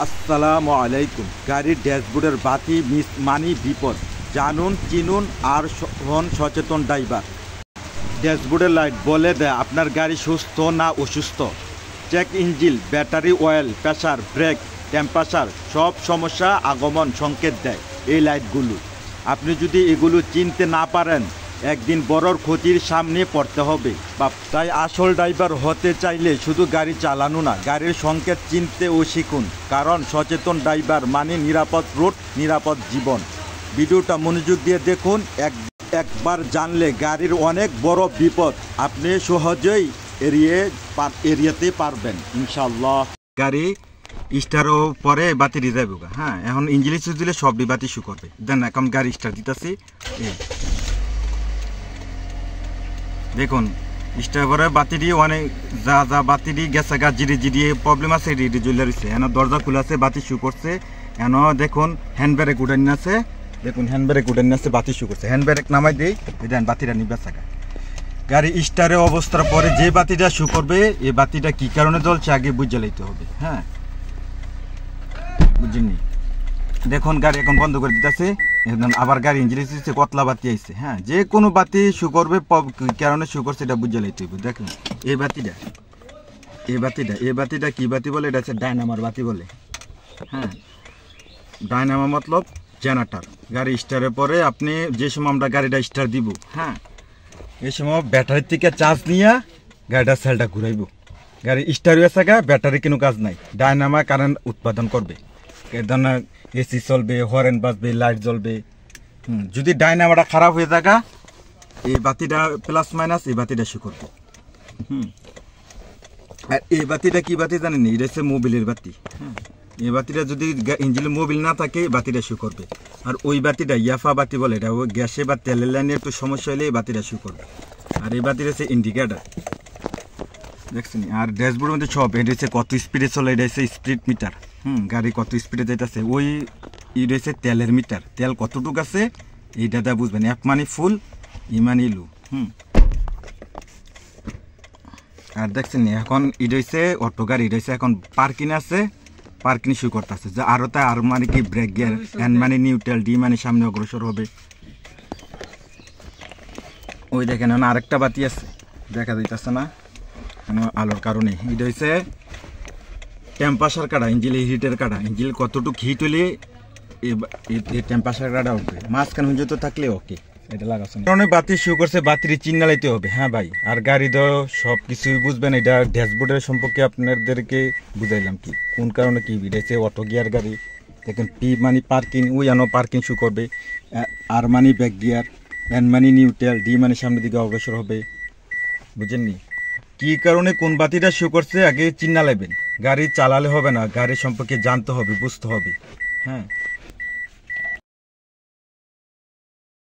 আসসালামু আলাইকুম। গাড়ির ড্যাশবোর্ডের বাতি মিস মানি বিপদ। জানুন, চিনুন আর হন সচেতন ড্রাইভার। ড্যাশবোর্ডের লাইট বলে দেয় আপনার গাড়ি সুস্থ না অসুস্থ। Check engine, battery, oil, pressure, brake, temperature সব সমস্যা আগমন সংকেত দেয় এই লাইটগুলো। আপনি যদি এগুলো চিনতে না পারেন, একদিন বড় ক্ষতির সামনে পড়তে হবে। তাই আসল ড্রাইভার হতে চাইলে শুধু গাড়ি চালানো না, গাড়ির সংকেত চিনতেও শিখুন। কারণ সচেতন ড্রাইভার মানে নিরাপদ রুট, নিরাপদ জীবন। ভিডিওটা মনোযোগ দিয়ে দেখুন। একবার জানলে গাড়ির অনেক বড় বিপদ আপনি সহজেই এড়িয়ে পারবেন ইনশাল্লাহ। গাড়ি স্টারও পরে বাতি দিয়ে যাবে। হ্যাঁ, এখন ইঞ্জিন সুইচ দিলে সবই বাতি শু করবে। দেন এখন গাড়ি স্টার দিতেছি। দেখুন স্টার পরে বাতিটি অনেক যা বাতিটি গেছে গা জিরিয়ে প্রবলেম আছে, এটি জ্বলে রয়েছে। এখন দরজা খুলে আছে, বাতি শু করছে। এখন দেখুন হ্যান্ড ব্রেক উঠে নিয়ে আছে। দেখুন হ্যান্ড ব্রেক উঠে নিয়ে আছে, বাতি শু করছে। হ্যান্ড ব্রেক নামাই দিই, দেন বাতিটা নিবে থাকা। গাড়ি স্টারের অবস্থার পরে যে বাতিটা শু করবে, এই বাতিটা কি কারণে জ্বলছে আগে বুঝে লইতে হবে। হ্যাঁ, বুঝিনি। দেখুন গাড়ি এখন বন্ধ করে দিতেছে। আবার গাড়ি ইঞ্জিন দিচ্ছে, কতলা বাতি আইছে। হ্যাঁ, যে কোনো বাতি শু করবে, কারণে শু করছে এটা বুঝে লইতে হবে। দেখুন এই বাতিটা কি বাতি বলে? এটা হচ্ছে ডায়নামার বাতি বলে। হ্যাঁ, ডায়নামা মতলব জেনারেটর। গাড়ি স্টারের পরে আপনি যে সময় আমরা গাড়িটা স্টার দিব, হ্যাঁ, এই সময় ব্যাটারির থেকে চার্জ নিয়ে গাড়িটা সেলটা ঘুরাইব। গাড়ি স্টার হয়ে থাকা, ব্যাটারি কোনো কাজ নাই, ডায়নামা কারেন্ট উৎপাদন করবে। এসি চলবে, হরেন বাজবে, লাইট জ্বলবে। যদি ডায়নামাটা খারাপ হয়ে থাকা, এই বাতিটা প্লাস মাইনাস এই বাতিটা শু করবে। আর এই বাতিটা কি বাতি জানেন? এটা হচ্ছে মোবিলের বাতি। হ্যাঁ, এই বাতিটা যদি ইঞ্জিনে মোবিল না থাকে, বাতিটা শু করবে। আর ওই বাতিটা ইয়াফা বাতি বলে, এটা ওই গ্যাসে বা তেলের লাইনে একটু সমস্যা হলে এই বাতিটা শু করবে। আর এই বাতিটা হচ্ছে ইন্ডিকেটার, দেখছেন। আর ড্যাশবোর্ডের মধ্যে সব, এটা হচ্ছে কত স্পিডে চলে, এটা হচ্ছে স্পিড মিটার। গাড়ি কত স্পিডে যাইতেছে। ওই এটা হচ্ছে তেলের মিটার, তেল কতটুকু আছে এইটা বুঝবেন। এক মানি ফুল, ইমানি লু। আর দেখছেন এখন এটা হচ্ছে অটো গাড়ি, এটা হচ্ছে এখন পার্কিং আছে, পার্কিং শু করতেছে। যে আরও তাই আর মানে কি ব্রেক গিয়ার, এন মানে নিউট্রাল, ডি মানে সামনে অগ্রসর হবে। ওই দেখেন আরেকটা বাতি আছে, দেখা যাইতেছে না আলোর কারণে। এটা হচ্ছে টেম্পারেচার কাটা, ইঞ্জিনের হিটের কাটা। ইঞ্জিন কতটুকু হিট হলে এই টেম্পারেচার কাটা উঠবে। মাঝখানে যত থাকলে ওকে, এটা লাগাচ্ছে কারণে বাতি শু করছে, বাতির চিহ্ন লাইতে হবে। হ্যাঁ ভাই, আর গাড়ি তো সব কিছুই বুঝবেন। এটা ড্যাশবোর্ডের সম্পর্কে আপনাদেরকে বুঝাইলাম কি কোন কারণে কি। এটা হচ্ছে অটো গিয়ার গাড়ি। দেখেন পি মানে পার্কিং, ওই আনো পার্কিং শু করবে। আর মানে ব্যাক গিয়ার, এন মানে নিউট্রাল, ডি মানে সামনের দিকে অগ্রসর হবে। বুঝেননি কি কারণে কোন বাতিটা শু করছে আগে চিহ্ন লাইবেন। গাড়ি চালালে হবে না, গাড়ি সম্পর্কে জানতে হবে, বুঝতে হবে। হ্যাঁ,